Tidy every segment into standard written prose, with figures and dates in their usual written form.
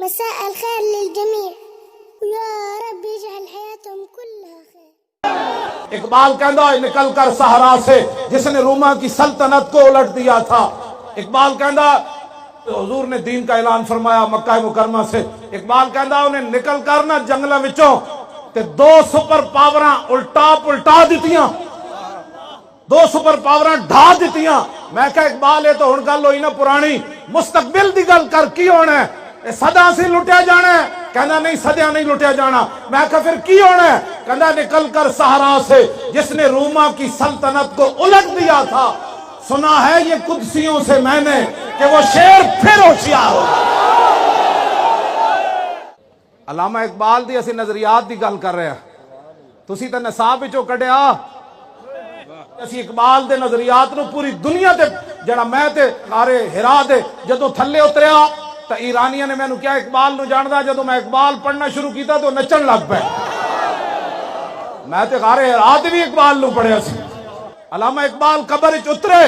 مساء الخير للجميع ويا رب يجعل حياتهم كلها خير. اقبال کہندا ہے نکل کر صحرا سے جس نے روما کی سلطنت کو الٹ دیا تھا. اقبال کہندا حضور نے دین کا اعلان فرمایا مکہ مکرمہ سے. اقبال کہندا انہیں نکل کر نہ جنگلاں وچوں تے دو سپر پاوراں الٹا پلٹا دتیاں, دو سپر پاوراں ڈھا دتیاں. میں کہا اقبال یہ تو ہن گل ہوئی نا پرانی, مستقبل دی گل کر کی ہونا ہے؟ صدا سے لٹیا جانا ہے؟ کہنا نہیں صدیاں نہیں لٹیا جانا. میں کہا پھر کی ہونا ہے؟ کہنا نکل کر صحرا سے جس نے روما کی سلطنت کو الٹ دیا تھا. سنا ہے یہ قدسیوں سے میں نے کہ وہ شیر پھر ہوشیار ہو. علامہ اقبال دی اسی نظریات دی گل کر رہے ہیں, تسی تے نصاب وچوں کڈیا. اسی اقبال دے نظریات نو پوری دنیا تے جڑا میں تے غار ہرا دے جدوں تھلے اتریا تو ایرانیاں نے مینوں کیا اقبال نو جاندا, جدوں میں اقبال پڑھنا شروع کیتا تو نچن لگ پے. میں تے غار ہرا تے بھی اقبال نو پڑھیا سی. علامہ اقبال قبر وچ اترے,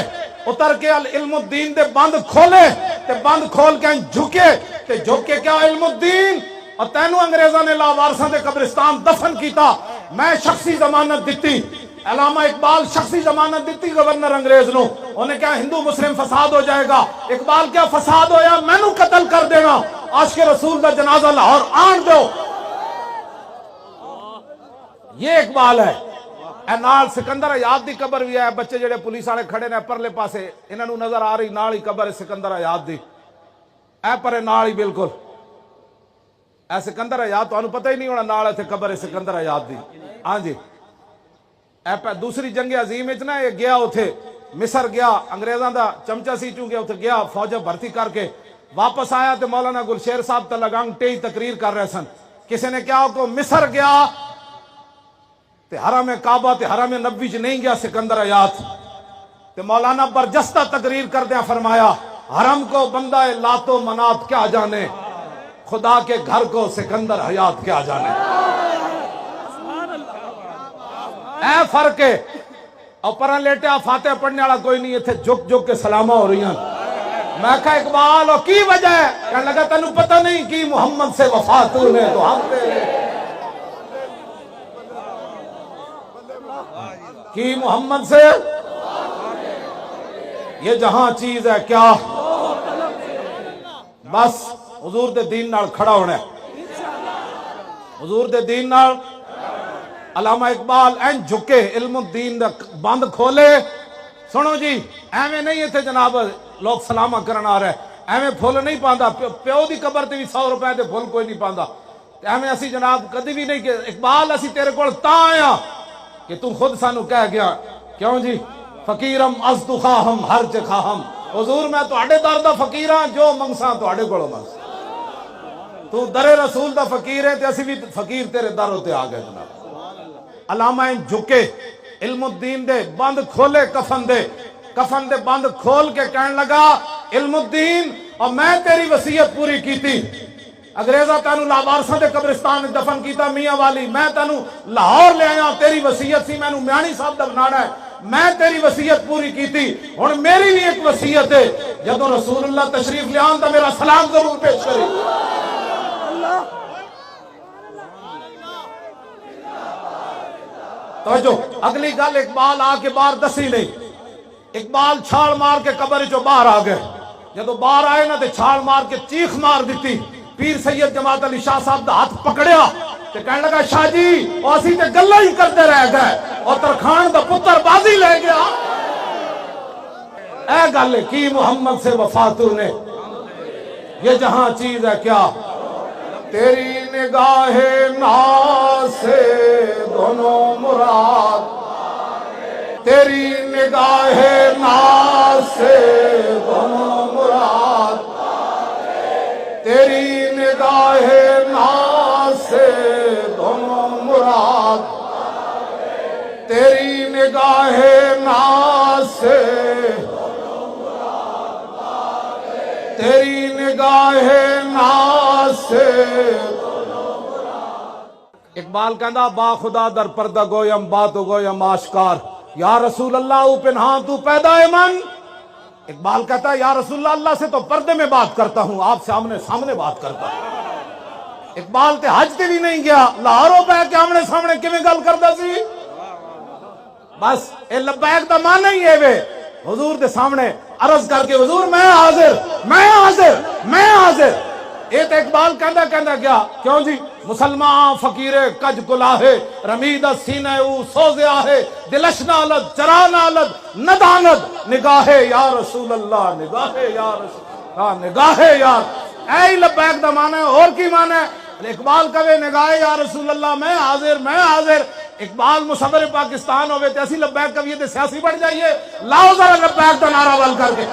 اتر کے علم الدین دے بند کھولے تے بند کھول کے جھکے تے جھک کے کیا علم الدین اور تینوں انگریزاں نے لاوارساں دے قبرستان دفن کیتا, میں شخصی ضمانت دتی. علامہ اقبال شخصی ضمانت دیتی گورنر انگریز نو, انہیں کہا ہندو مسلم فساد ہو جائے گا. اقبال کیا فساد ہویا؟ میں نو قتل کر دینا, عاشق رسول دا جنازہ لاہور آن دو. یہ اقبال ہے. اے نال سکندر حیات دی قبر بھی ہے. بچے جڑے پولیس والے کھڑے نے پرلے پاسے انہاں نو نظر آ رہی نال ہی قبر ہے سکندر حیات دی. اے پرے نال ہی بالکل اے سکندر حیات, تانوں پتہ ہی نہیں ہونا نال ایتھے قبر ہے سکندر حیات دی. ہاں جی, دوسری جنگ عظیم نا یہ گیا اتھے مصر گیا, انگریزاں دا چمچا سی چونکہ اتھے گیا فوج بھرتی کر کے واپس آیا تے مولانا گلشیر صاحب تلگانگ ٹی تقریر کر رہے سن. کسی نے کیا کو مصر گیا تے حرم کعبہ تے حرم نبوی چ نہیں گیا سکندر حیات, تے مولانا برجستہ تقریر کر دیا فرمایا حرم کو بندہ لات و منات کیا جانے, خدا کے گھر کو سکندر حیات کیا جانے. اے فرق ہے. اور پرہ لیٹیا فاتح پڑھنے والا کوئی نہیں, اتھے جھک جھک کے سلامہ ہو رہی ہیں. میں کہا اقبال اور کی وجہ ہے؟ کہنے لگا تینوں پتہ نہیں کی محمد سے وفا تو نے تو ہم تیرے کی محمد سے یہ جہاں چیز ہے کیا بس حضور دے دین نال کھڑا ہونا ہے, حضور دے دین نال. علامہ اقبال این جھکے علم الدین دا بند کھولے. سنو جی ایویں نہیں تھے جناب لوگ سلامہ کرن آ رہے, ایویں پھول نہیں پاندا, پیو دی قبر تے بھی 100 روپے تے پھول کوئی نہیں پاندا. ایویں اسی جناب کدی بھی نہیں کہ اقبال اسی تیرے کول تاں آیا کہ تو خود سانو کہہ گیا کیوں جی فقیرم از تو خواہم ہر چ خواہم. حضور میں تہاڈے در دا فقیر ہاں, جو منگساں تہاڈے کولوں منگساں. تو در رسول دا فقیر ہے تے اسی بھی فقیر تیرے در تے آ گئے جناب. علامہ جھکے علم الدین دے بند کھولے, کفن دے بند کھول کے کہنے لگا علم الدین اور میں تیری وصیت پوری کیتی. انگریزہ تینوں لاوارساں دے قبرستان دفن کیتا میاں والی, میں تینوں لاہور لے آیا, تیری وصیت سی مینوں میانی صاحب دا بنانا ہے, میں تیری وصیت پوری کیتی. ہن میری بھی ایک وصیت ہے, جدوں رسول اللہ تشریف لے آن تو میرا سلام ضرور پیش کرے. توجہ اگلی گل اقبال آ کے باہر دسی نہیں. اقبال چھال مار کے قبر چو باہر آ گئے. جدو باہر آئے نا تے چھال مار کے چیخ مار دیتی. پیر سید جماعت علی شاہ صاحب دا ہاتھ پکڑیا تے کہنے لگا شاہ جی اور اسی تے گلاں ہی کرتے رہ گئے اور ترخان دا پتر بازی لے گیا. اے گل کی محمد سے وفا تو نے یہ جہاں چیز ہے کیا تیری نگاہ ناز سے دونوں مراد, تیری نگاہ ناز سے دونوں مراد, تیری نگاہ ناز سے دونوں مراد, تیری نگاہ ناز سے تیری نگاہ ناز سے. اقبال کہندا با خدا در پردہ گویم بات گویم آشکار, یا رسول اللہ او پنہاں تو پیدا ہے من, اقبال کہتا ہے یا رسول اللہ سے تو پردے میں بات کرتا ہوں، آپ سے آمنے سامنے بات کرتا ہوں۔ اقبال تے حج تے بھی نہیں گیا، لاہوروں پہ کے آمنے سامنے کیویں گل کردا سی؟ بس اے لبیک دا معنی ہی ہے وے، حضور دے سامنے عرض کر کے حضور میں حاضر، میں حاضر، میں حاضر۔ اے تے اقبال کہندا کیا کیوں جی؟ مسلمان فقیر کج گلاہے رمید سینہ او سوزیا ہے، دلش نالد چرا نالد نداند نگاہ یا رسول اللہ، نگاہ یا رسول اللہ، نگاہ یار۔ اے لبیک دا معنی ہے، اور کی معنی ہے؟ اقبال کہے نگاہ یا رسول اللہ، میں حاضر، میں حاضر۔ اقبال مصور پاکستان ہوئے تے اسی لبیک کہیے تے سیاسی بڑھ جائیے۔ لاؤ ذرا لبیک دا نعرہ بل کر کے۔